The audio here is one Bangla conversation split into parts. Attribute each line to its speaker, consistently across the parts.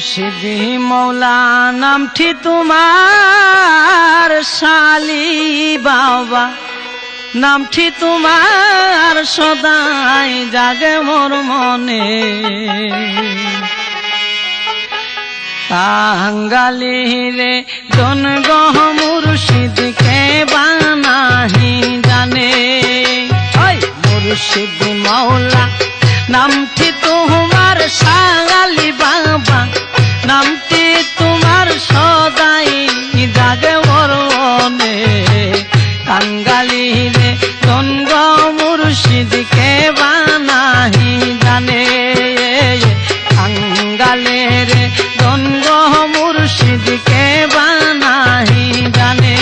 Speaker 1: মুর্শিদি মৌলা নামটি তোমার শালি বাবা নামটি তোমার সদাই জাগে মোর মনে কাঙ্গালি রে জন গহ মুর্শিদকে বানাহি জানে মুর্শিদি মৌলা নামটি তোমার শালি বাবা নামটি তোমার সদাই জাগে মোর মনে কাঙ্গালি রে গঙ্গ মুর্শিদকে বানাহি জানে কাঙ্গালে রে গঙ্গ মুর্শিদকে বানাহি জানে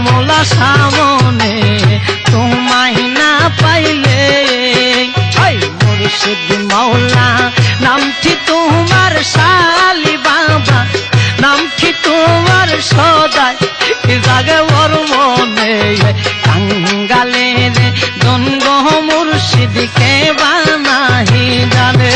Speaker 1: মৌলা সামনে তোমায় না পাইলে মুর্শিদ মৌলা নামটি তোমার শালি বাবা নামটি তোমার সদাই জাগে ওর মনে কাঙ্গালে রে গঙ্গ মুর্শিদকে বানাহি জানে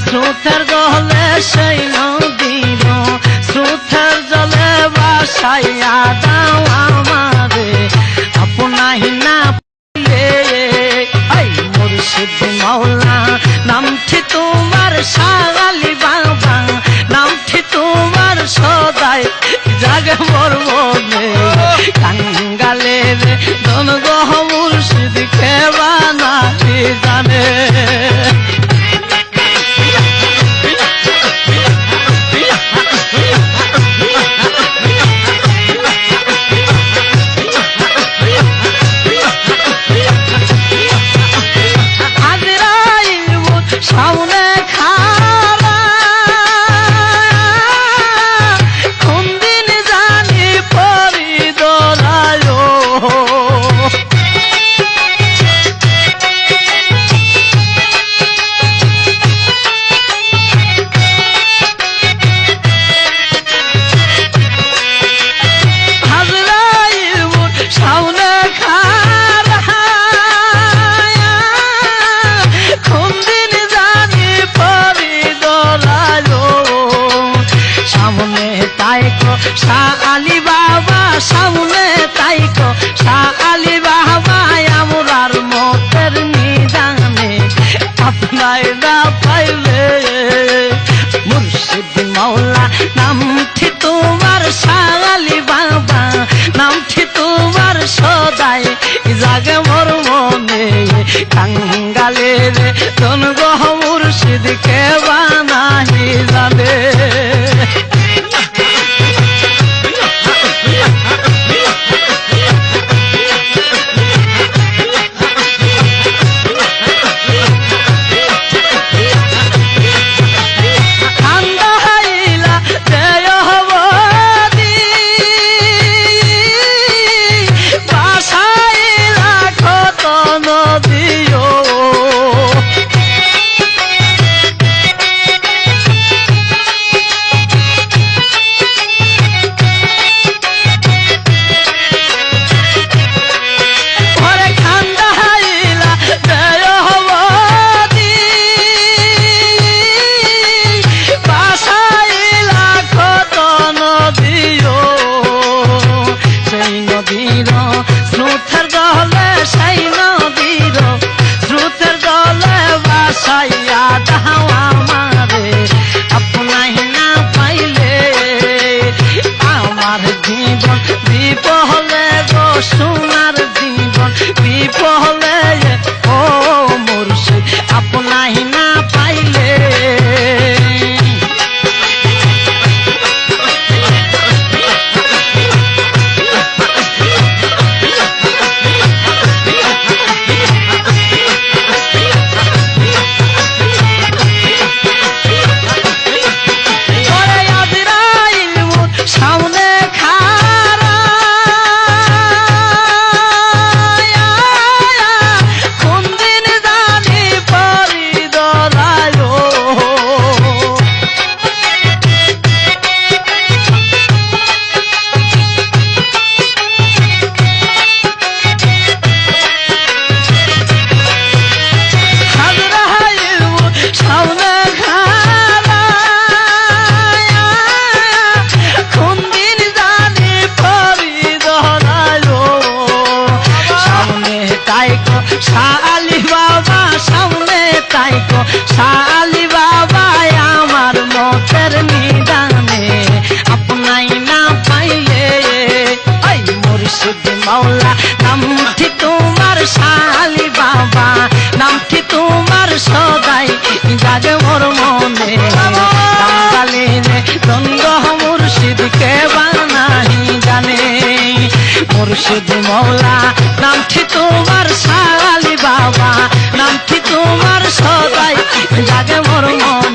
Speaker 1: স্রোতের জলে সেই নদীর স্রোতের জলে বাসাইয়া দাও আমারে আপনাই না পাইলে মুর্শিদ মৌলা নামটি তোমার শালি বাবা নামটি তোমার সদাই জাগে মোর মনে কাঙ্গালে রে গঙ্গ মুর্শিদকে বানাহি জানে সামনে খালা কোন দিন জানি পরি দরায় সামনে খালা কোন দিন সামনে তাইকো শালি বাবা সামনে তাইকো শালি বাবা আমরার মতের নিদানে আপনাই না পাইলে মুর্শিদ মৌলা নামটি তোমার শালি বাবা নামটি তোমার সদাই জাগে মোর মনে কাঙ্গালে রে গঙ্গ মুর্শিদকে বানাহি জানে নামটি তোমার শালি বাবা, নামটি তোমার সদাই জাগে মোর মনে। কাঙ্গালিনে দ্বন্দ্ব মুর্শিদকে বানাহি জানে, মুর্শিদ মৌলা নামটি তোমার শালি বাবা, নামটি তোমার সদাই জাগে মোর মনে।